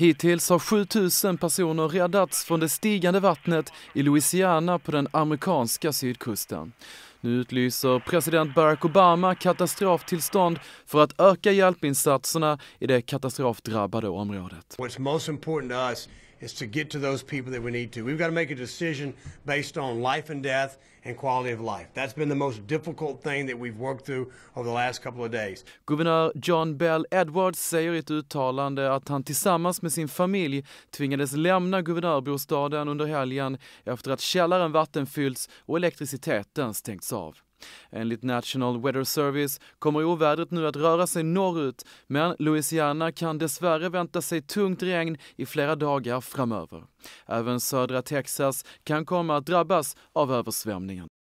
Hittills har 7000 personer räddats från det stigande vattnet i Louisiana på den amerikanska sydkusten. Nu utlyser president Barack Obama katastroftillstånd för att öka hjälpinsatserna i det katastrofdrabbade området. What's most important to us is to get to those people that we need to. We've got to make a decision based on life and death and quality of life. That's been the most difficult thing that we've worked through over the last couple of days. Guvernör John Bell Edwards säger i ett uttalande att han tillsammans med sin familj tvingades lämna guvernörbostaden under helgen efter att källaren vattenfyllts och elektriciteten stängts av. Enligt National Weather Service kommer ovädret nu att röra sig norrut, men Louisiana kan dessvärre vänta sig tungt regn i flera dagar framöver. Även södra Texas kan komma att drabbas av översvämningen.